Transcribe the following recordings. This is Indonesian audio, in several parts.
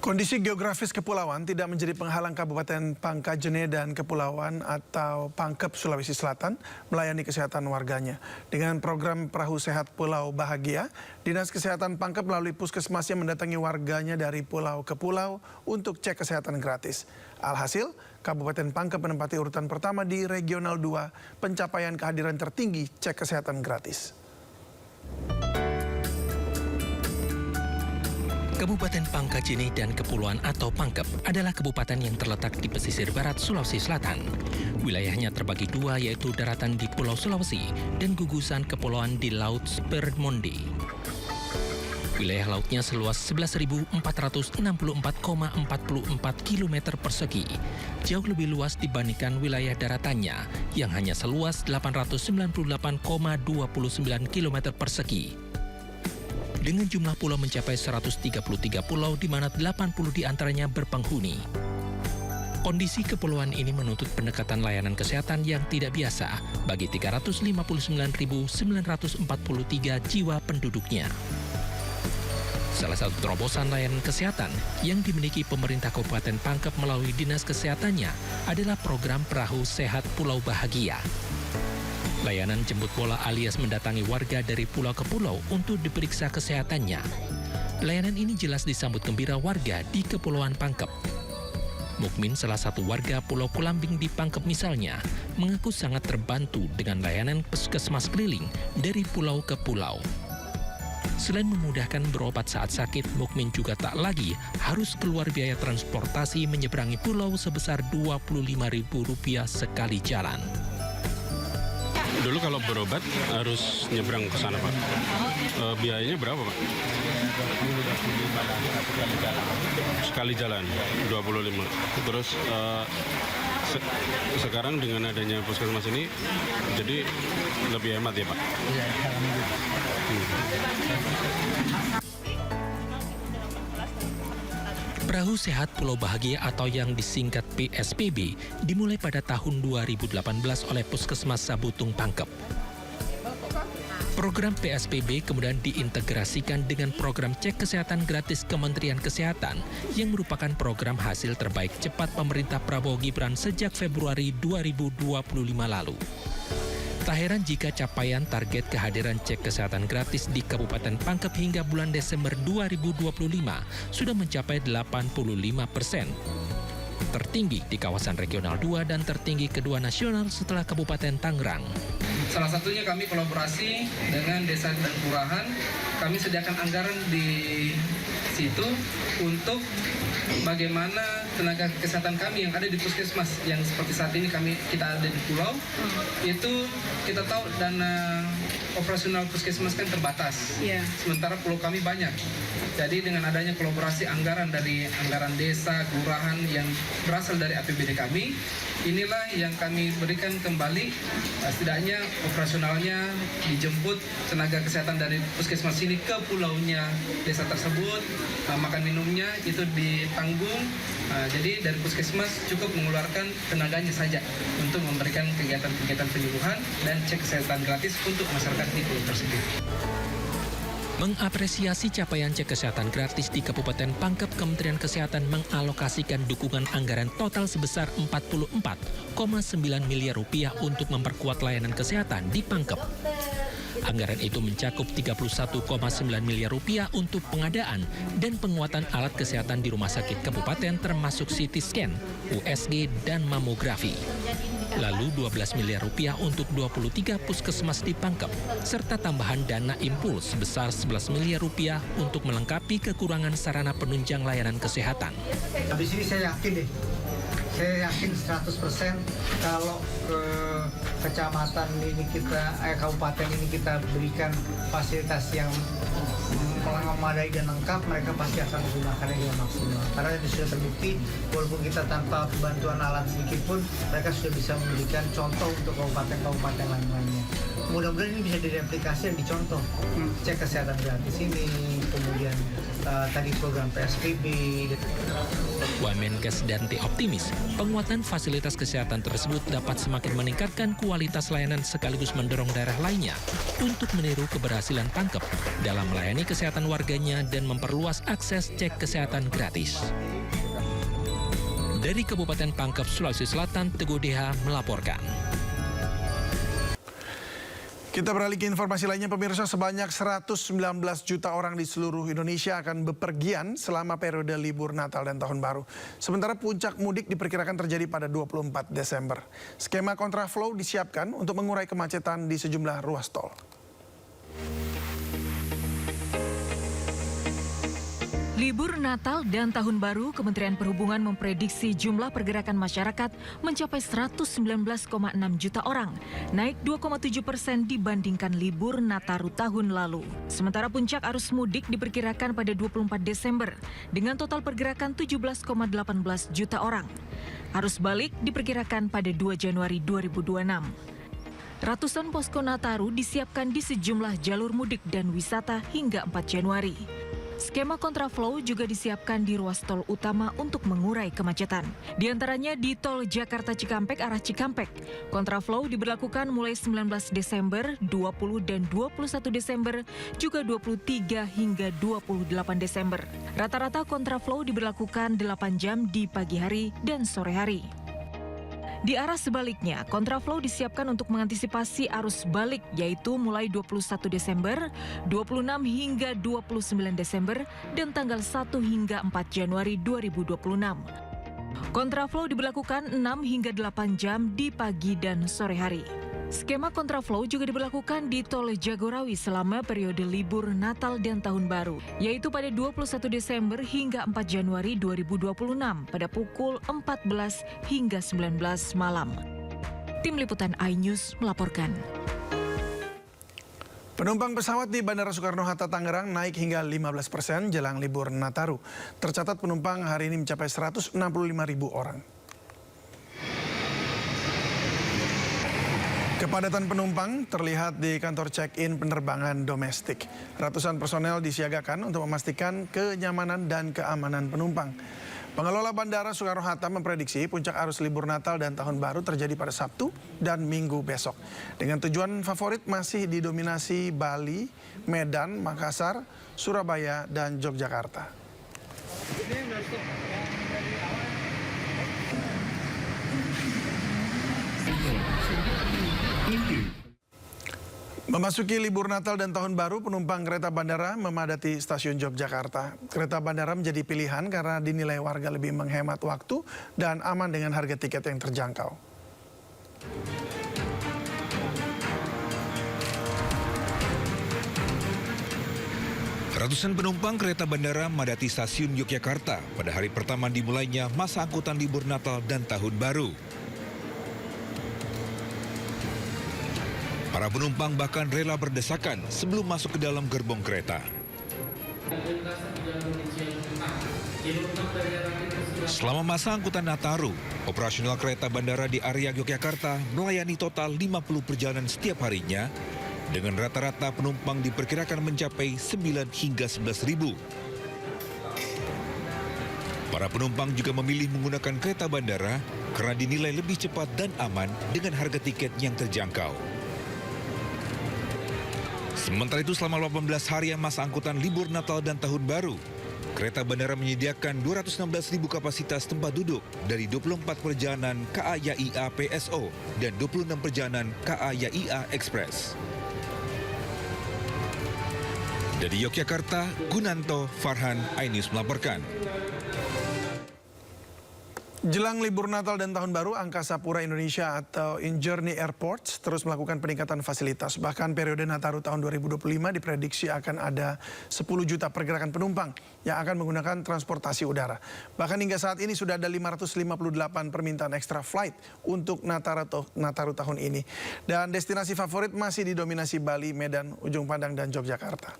Kondisi geografis kepulauan tidak menjadi penghalang Kabupaten Pangkajene dan Kepulauan atau Pangkep Sulawesi Selatan melayani kesehatan warganya. Dengan program Perahu Sehat Pulau Bahagia, Dinas Kesehatan Pangkep melalui puskesmasnya mendatangi warganya dari pulau ke pulau untuk cek kesehatan gratis. Alhasil, Kabupaten Pangkep menempati urutan pertama di Regional 2 pencapaian kehadiran tertinggi cek kesehatan gratis. Kabupaten Pangkajene dan Kepulauan atau Pangkep adalah kabupaten yang terletak di pesisir barat Sulawesi Selatan. Wilayahnya terbagi dua, yaitu daratan di Pulau Sulawesi dan gugusan kepulauan di Laut Spermonde. Wilayah lautnya seluas 11.464,44 km persegi, jauh lebih luas dibandingkan wilayah daratannya yang hanya seluas 898,29 km persegi. Dengan jumlah pulau mencapai 133 pulau di mana 80 diantaranya berpenghuni. Kondisi kepulauan ini menuntut pendekatan layanan kesehatan yang tidak biasa bagi 359.943 jiwa penduduknya. Salah satu terobosan layanan kesehatan yang dimiliki pemerintah Kabupaten Pangkep melalui Dinas Kesehatannya adalah program Perahu Sehat Pulau Bahagia. Layanan jemput bola alias mendatangi warga dari pulau ke pulau untuk diperiksa kesehatannya. Layanan ini jelas disambut gembira warga di Kepulauan Pangkep. Mukmin, salah satu warga Pulau Kulambing di Pangkep misalnya, mengaku sangat terbantu dengan layanan puskesmas keliling dari pulau ke pulau. Selain memudahkan berobat saat sakit, Mukmin juga tak lagi harus keluar biaya transportasi menyeberangi pulau sebesar Rp25.000 sekali jalan. Dulu kalau berobat harus nyebrang ke sana, Pak. Biayanya berapa, Pak? Sekali jalan 25. Terus sekarang dengan adanya puskesmas ini jadi lebih hemat ya, Pak? Iya, Perahu Sehat Pulau Bahagia atau yang disingkat PSPB dimulai pada tahun 2018 oleh Puskesmas Sabutung Pangkep. Program PSPB kemudian diintegrasikan dengan program cek kesehatan gratis Kementerian Kesehatan yang merupakan program hasil terbaik cepat pemerintah Prabowo Gibran sejak Februari 2025 lalu. Tak heran jika capaian target kehadiran cek kesehatan gratis di Kabupaten Pangkep hingga bulan Desember 2025 sudah mencapai 85%. Tertinggi di kawasan Regional 2 dan tertinggi kedua nasional setelah Kabupaten Tangerang. Salah satunya kami kolaborasi dengan desa dan kelurahan. Kami sediakan anggaran di situ untuk bagaimana tenaga kesehatan kami yang ada di puskesmas yang seperti saat ini kita ada di pulau itu kita tahu dana operasional puskesmas kan terbatas. Sementara pulau kami banyak. Jadi dengan adanya kolaborasi anggaran dari anggaran desa, kelurahan yang berasal dari APBD kami, inilah yang kami berikan kembali. Setidaknya operasionalnya dijemput tenaga kesehatan dari puskesmas ini ke pulaunya desa tersebut, makan minumnya itu ditanggung. Jadi dari puskesmas cukup mengeluarkan tenaganya saja untuk memberikan kegiatan-kegiatan penyuluhan dan cek kesehatan gratis untuk masyarakat di pulau tersebut. Mengapresiasi capaian cek kesehatan gratis di Kabupaten Pangkep, Kementerian Kesehatan mengalokasikan dukungan anggaran total sebesar Rp44,9 miliar untuk memperkuat layanan kesehatan di Pangkep. Anggaran itu mencakup Rp31,9 miliar untuk pengadaan dan penguatan alat kesehatan di rumah sakit kabupaten termasuk CT scan, USG, dan mamografi. Lalu Rp12 miliar untuk 23 puskesmas di Pangkep, serta tambahan dana impuls sebesar Rp11 miliar untuk melengkapi kekurangan sarana penunjang layanan kesehatan. Habis ini saya yakin 100% kalau kecamatan ini kabupaten ini kita berikan fasilitas yang memadai dan lengkap, mereka pasti akan menggunakannya dengan maksimal. Karena itu sudah terbukti, walaupun kita tanpa bantuan alat sedikit pun, mereka sudah bisa memberikan contoh untuk kabupaten-kabupaten lain-lainnya. Mudah-mudahan ini bisa direplikasi dan dicontoh. Cek kesehatan gratis ini, kemudian tadi program PSBB. Wamenkes Dante optimis, penguatan fasilitas kesehatan tersebut dapat semakin meningkatkan kualitas kualitas layanan sekaligus mendorong daerah lainnya untuk meniru keberhasilan Pangkep dalam melayani kesehatan warganya dan memperluas akses cek kesehatan gratis. Dari Kabupaten Pangkep, Sulawesi Selatan, Teguh Deha melaporkan. Kita beralih ke informasi lainnya, pemirsa. Sebanyak 119 juta orang di seluruh Indonesia akan bepergian selama periode libur Natal dan Tahun Baru. Sementara puncak mudik diperkirakan terjadi pada 24 Desember. Skema kontraflow disiapkan untuk mengurai kemacetan di sejumlah ruas tol. Libur Natal dan Tahun Baru, Kementerian Perhubungan memprediksi jumlah pergerakan masyarakat mencapai 119,6 juta orang, naik 2,7% dibandingkan libur Nataru tahun lalu. Sementara puncak arus mudik diperkirakan pada 24 Desember dengan total pergerakan 17,18 juta orang. Arus balik diperkirakan pada 2 Januari 2026. Ratusan posko Nataru disiapkan di sejumlah jalur mudik dan wisata hingga 4 Januari. Skema kontraflow juga disiapkan di ruas tol utama untuk mengurai kemacetan. Di antaranya di tol Jakarta Cikampek arah Cikampek. Kontraflow diberlakukan mulai 19 Desember, 20 dan 21 Desember, juga 23 hingga 28 Desember. Rata-rata kontraflow diberlakukan 8 jam di pagi hari dan sore hari. Di arah sebaliknya, kontraflow disiapkan untuk mengantisipasi arus balik, yaitu mulai 21 Desember, 26 hingga 29 Desember, dan tanggal 1 hingga 4 Januari 2026. Kontraflow diberlakukan 6 hingga 8 jam di pagi dan sore hari. Skema kontraflow juga diberlakukan di tol Jagorawi selama periode libur Natal dan Tahun Baru, yaitu pada 21 Desember hingga 4 Januari 2026 pada pukul 14 hingga 19 malam. Tim Liputan iNews melaporkan. Penumpang pesawat di Bandara Soekarno-Hatta Tangerang naik hingga 15% jelang libur Nataru. Tercatat penumpang hari ini mencapai 165.000 orang. Kepadatan penumpang terlihat di kantor check-in penerbangan domestik. Ratusan personel disiagakan untuk memastikan kenyamanan dan keamanan penumpang. Pengelola Bandara Soekarno-Hatta memprediksi puncak arus libur Natal dan Tahun Baru terjadi pada Sabtu dan Minggu besok. Dengan tujuan favorit masih didominasi Bali, Medan, Makassar, Surabaya, dan Yogyakarta. Memasuki libur Natal dan Tahun Baru, penumpang kereta bandara memadati stasiun Yogyakarta. Kereta bandara menjadi pilihan karena dinilai warga lebih menghemat waktu dan aman dengan harga tiket yang terjangkau. Ratusan penumpang kereta bandara memadati stasiun Yogyakarta pada hari pertama dimulainya masa angkutan libur Natal dan Tahun Baru. Para penumpang bahkan rela berdesakan sebelum masuk ke dalam gerbong kereta. Selama masa angkutan Nataru, operasional kereta bandara di area Yogyakarta melayani total 50 perjalanan setiap harinya dengan rata-rata penumpang diperkirakan mencapai 9 hingga 11 ribu. Para penumpang juga memilih menggunakan kereta bandara karena dinilai lebih cepat dan aman dengan harga tiket yang terjangkau. Sementara itu selama 18 harian masa angkutan libur Natal dan Tahun Baru, kereta bandara menyediakan 216.000 kapasitas tempat duduk dari 24 perjalanan KA-YAIA PSO dan 26 perjalanan KA-YAIA Express. Dari Yogyakarta, Gunanto Farhan, iNews melaporkan. Jelang libur Natal dan Tahun Baru, Angkasa Pura Indonesia atau InJourney Airports terus melakukan peningkatan fasilitas. Bahkan periode Nataru tahun 2025 diprediksi akan ada 10 juta pergerakan penumpang yang akan menggunakan transportasi udara. Bahkan hingga saat ini sudah ada 558 permintaan extra flight untuk Nataru tahun ini. Dan destinasi favorit masih didominasi Bali, Medan, Ujung Pandang, dan Yogyakarta.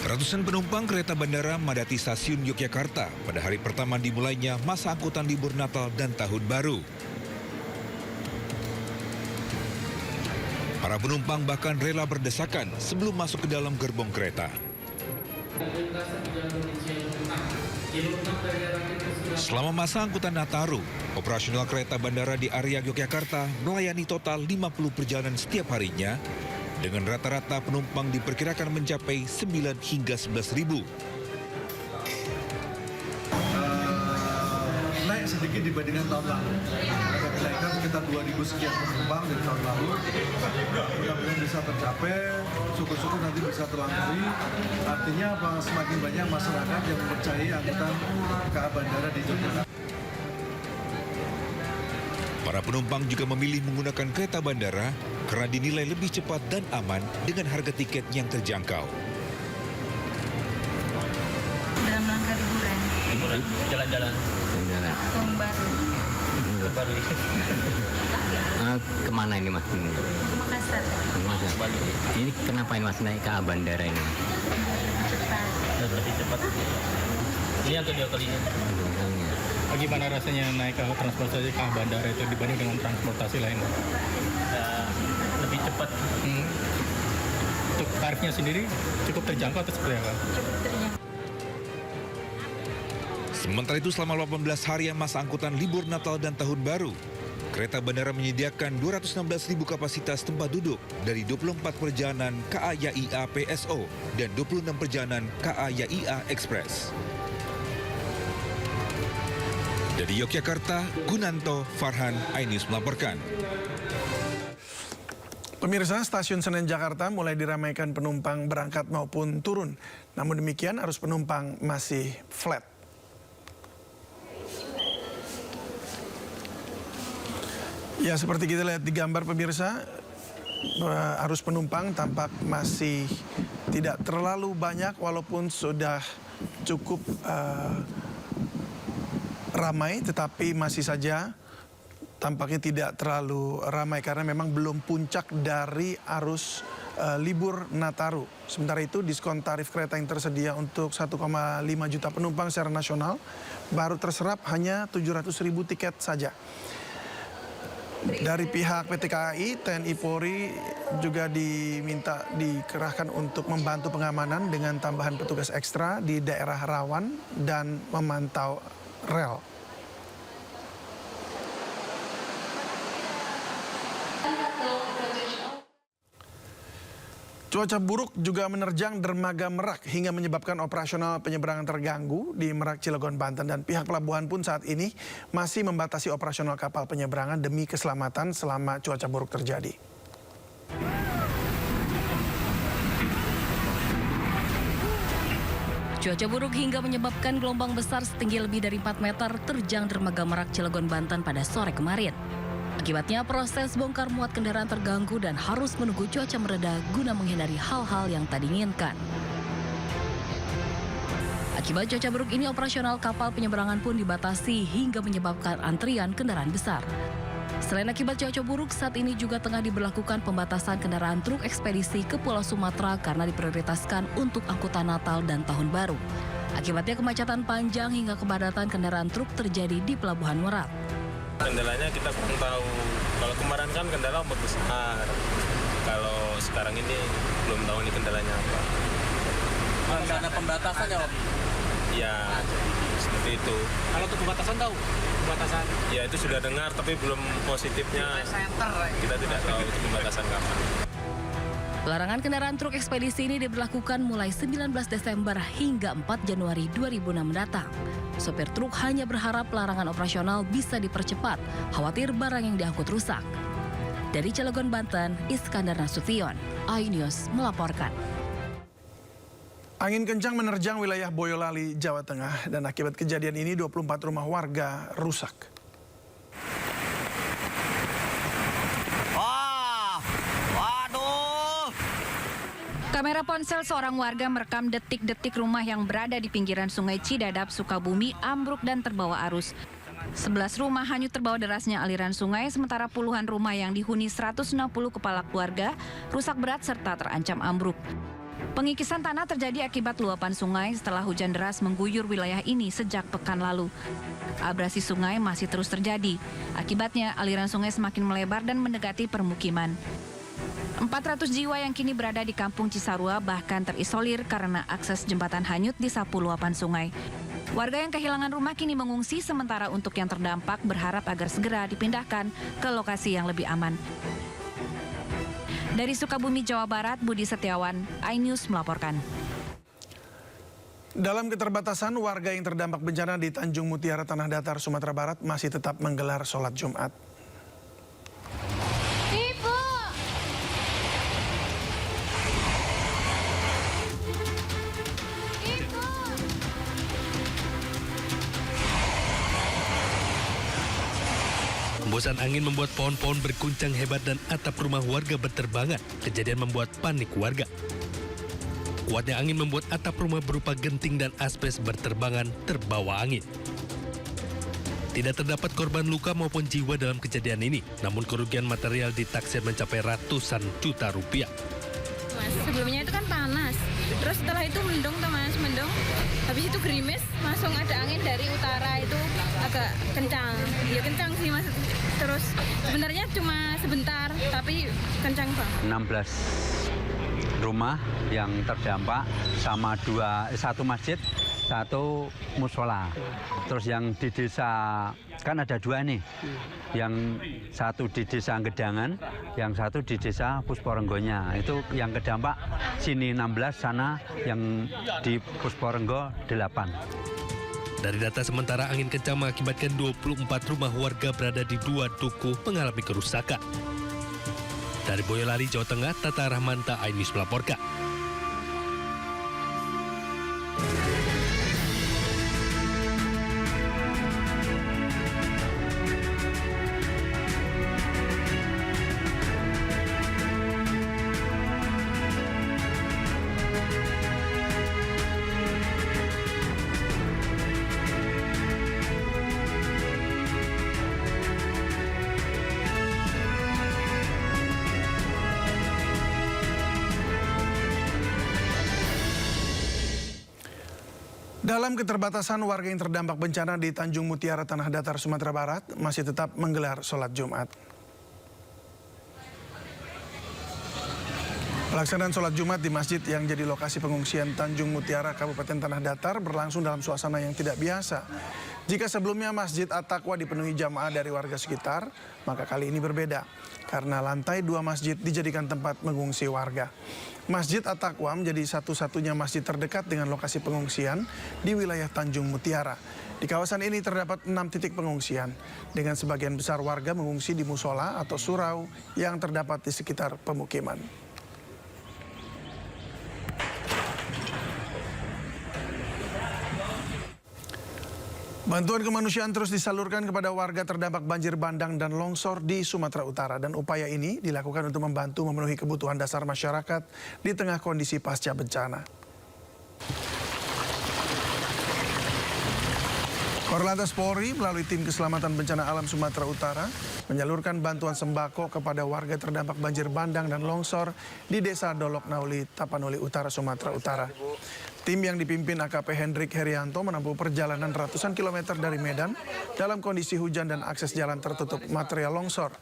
Ratusan penumpang kereta bandara memadati stasiun Yogyakarta pada hari pertama dimulainya masa angkutan libur Natal dan Tahun Baru. Para penumpang bahkan rela berdesakan sebelum masuk ke dalam gerbong kereta. Selama masa angkutan Nataru, operasional kereta bandara di area Yogyakarta melayani total 50 perjalanan setiap harinya dengan rata-rata penumpang diperkirakan mencapai 9 hingga 11 ribu. Naik sedikit dibandingkan tahun lalu. Ada kenaikan sekitar 2.000 sekian penumpang dari tahun lalu. Mudah-mudahan bisa tercapai, syukur-syukur nanti bisa terlampaui. Artinya apa? Semakin banyak masyarakat yang mempercayai angkutan KA Bandara di Yogyakarta. Para penumpang juga memilih menggunakan kereta bandara karena dinilai lebih cepat dan aman dengan harga tiket yang terjangkau. Dalam rangka liburan. Jalan-jalan. Baru. Kemana ini Mas? Ke Makassar. Ini kenapa ini Mas naik ke bandara ini? Cepat. Lebih cepat. Ini yang kedua kalinya. Bagaimana rasanya naik ke transportasi ke bandara itu dibanding dengan transportasi lain? Lebih cepat. Untuk tarifnya sendiri cukup terjangkau atau seperti apa? Sementara itu selama 18 harian masa angkutan libur Natal dan Tahun Baru, kereta bandara menyediakan 216.000 kapasitas tempat duduk dari 24 perjalanan KA YAIA PSO dan 26 perjalanan KA YAIA Express. Dari Yogyakarta, Gunanto Farhan, iNews melaporkan. Pemirsa, stasiun Senen Jakarta mulai diramaikan penumpang berangkat maupun turun. Namun demikian, arus penumpang masih flat. Ya, seperti kita lihat di gambar pemirsa, arus penumpang tampak masih tidak terlalu banyak walaupun sudah cukup ramai, tetapi masih saja tampaknya tidak terlalu ramai karena memang belum puncak dari arus libur Nataru. Sementara itu diskon tarif kereta yang tersedia untuk 1,5 juta penumpang secara nasional baru terserap hanya 700.000 tiket saja. Dari pihak PT KAI, TNI Polri juga dikerahkan untuk membantu pengamanan dengan tambahan petugas ekstra di daerah rawan dan memantau rel. Cuaca buruk juga menerjang dermaga Merak hingga menyebabkan operasional penyeberangan terganggu di Merak, Cilegon, Banten. Dan pihak pelabuhan pun saat ini masih membatasi operasional kapal penyeberangan demi keselamatan selama cuaca buruk terjadi. Cuaca buruk hingga menyebabkan gelombang besar setinggi lebih dari 4 meter terjang dermaga Merak, Cilegon, Banten pada sore kemarin. Akibatnya proses bongkar muat kendaraan terganggu dan harus menunggu cuaca mereda guna menghindari hal-hal yang tak diinginkan. Akibat cuaca buruk ini operasional kapal penyeberangan pun dibatasi hingga menyebabkan antrian kendaraan besar. Selain akibat cuaca buruk, saat ini juga tengah diberlakukan pembatasan kendaraan truk ekspedisi ke Pulau Sumatera karena diprioritaskan untuk angkutan Natal dan Tahun Baru. Akibatnya kemacetan panjang hingga kepadatan kendaraan truk terjadi di Pelabuhan Merak. Kendalanya kita kurang tahu. Kalau kemarin kan kendala besar. Kalau sekarang ini belum tahu ini kendalanya apa. Ada pembatasan ya, Om? Ya, seperti itu. Kalau untuk pembatasan tahu? Pembatasan? Ya, itu sudah dengar, tapi belum positifnya. Kita tidak tahu itu pembatasan kapan. Pelarangan kendaraan truk ekspedisi ini diberlakukan mulai 19 Desember hingga 4 Januari 2006 mendatang. Sopir truk hanya berharap larangan operasional bisa dipercepat, khawatir barang yang diangkut rusak. Dari Cilegon, Banten, Iskandar Nasution, iNews melaporkan. Angin kencang menerjang wilayah Boyolali, Jawa Tengah, dan akibat kejadian ini 24 rumah warga rusak. Kamera ponsel seorang warga merekam detik-detik rumah yang berada di pinggiran Sungai Cidadap, Sukabumi ambruk dan terbawa arus. 11 rumah hanyut terbawa derasnya aliran sungai, sementara puluhan rumah yang dihuni 160 kepala keluarga rusak berat serta terancam ambruk. Pengikisan tanah terjadi akibat luapan sungai setelah hujan deras mengguyur wilayah ini sejak pekan lalu. Abrasi sungai masih terus terjadi. Akibatnya aliran sungai semakin melebar dan mendekati permukiman. 400 jiwa yang kini berada di Kampung Cisarua bahkan terisolir karena akses jembatan hanyut disapu luapan sungai. Warga yang kehilangan rumah kini mengungsi, sementara untuk yang terdampak berharap agar segera dipindahkan ke lokasi yang lebih aman. Dari Sukabumi, Jawa Barat, Budi Setiawan, iNews melaporkan. Dalam keterbatasan, warga yang terdampak bencana di Tanjung Mutiara, Tanah Datar, Sumatera Barat masih tetap menggelar sholat Jumat. Hembusan angin membuat pohon-pohon berguncang hebat dan atap rumah warga berterbangan. Kejadian membuat panik warga. Kuatnya angin membuat atap rumah berupa genting dan asbes berterbangan terbawa angin. Tidak terdapat korban luka maupun jiwa dalam kejadian ini, namun kerugian material ditaksir mencapai ratusan juta rupiah. Mas, sebelumnya itu kan panas, terus setelah itu mendung tuh Mas, mendung. Habis itu gerimis, langsung ada angin dari utara itu agak kencang. Ya kencang sih Mas. Terus sebenarnya cuma sebentar, tapi kencang banget. 16 rumah yang terdampak sama satu masjid, satu musola. Terus yang di desa, kan ada dua nih. Yang satu di desa Gedangan, yang satu di desa Pusporenggonya. Itu yang kedampak sini 16, sana yang di Pusporenggo 8. Dari data sementara, angin kencang mengakibatkan 24 rumah warga berada di 2 dukuh mengalami kerusakan. Dari Boyolali, Jawa Tengah, Tata Rahmanta, iNews melaporkan. Dalam keterbatasan, warga yang terdampak bencana di Tanjung Mutiara, Tanah Datar, Sumatera Barat masih tetap menggelar sholat Jumat. Pelaksanaan sholat Jumat di masjid yang jadi lokasi pengungsian Tanjung Mutiara, Kabupaten Tanah Datar berlangsung dalam suasana yang tidak biasa. Jika sebelumnya Masjid At-Taqwa dipenuhi jamaah dari warga sekitar, maka kali ini berbeda karena lantai 2 masjid dijadikan tempat mengungsi warga. Masjid At-Taqwa menjadi satu-satunya masjid terdekat dengan lokasi pengungsian di wilayah Tanjung Mutiara. Di kawasan ini terdapat 6 titik pengungsian, dengan sebagian besar warga mengungsi di musola atau surau yang terdapat di sekitar pemukiman. Bantuan kemanusiaan terus disalurkan kepada warga terdampak banjir bandang dan longsor di Sumatera Utara, dan upaya ini dilakukan untuk membantu memenuhi kebutuhan dasar masyarakat di tengah kondisi pasca bencana. Korlantas Polri melalui tim keselamatan bencana alam Sumatera Utara menyalurkan bantuan sembako kepada warga terdampak banjir bandang dan longsor di Desa Dolok Nauli, Tapanuli Utara, Sumatera Utara. Tim yang dipimpin AKP Hendrik Herianto menempuh perjalanan ratusan kilometer dari Medan dalam kondisi hujan dan akses jalan tertutup material longsor.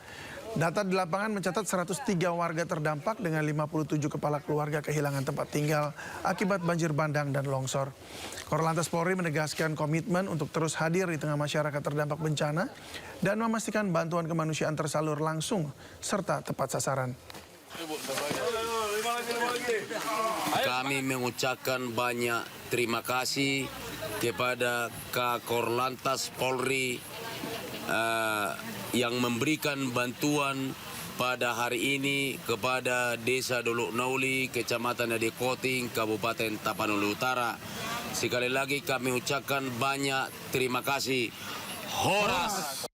Data di lapangan mencatat 103 warga terdampak dengan 57 kepala keluarga kehilangan tempat tinggal akibat banjir bandang dan longsor. Korlantas Polri menegaskan komitmen untuk terus hadir di tengah masyarakat terdampak bencana dan memastikan bantuan kemanusiaan tersalur langsung serta tepat sasaran. Kami mengucapkan banyak terima kasih kepada Korlantas Polri yang memberikan bantuan pada hari ini kepada Desa Dolok Nauli, Kecamatan Adekoting, Kabupaten Tapanuli Utara. Sekali lagi kami ucapkan banyak terima kasih. Horas!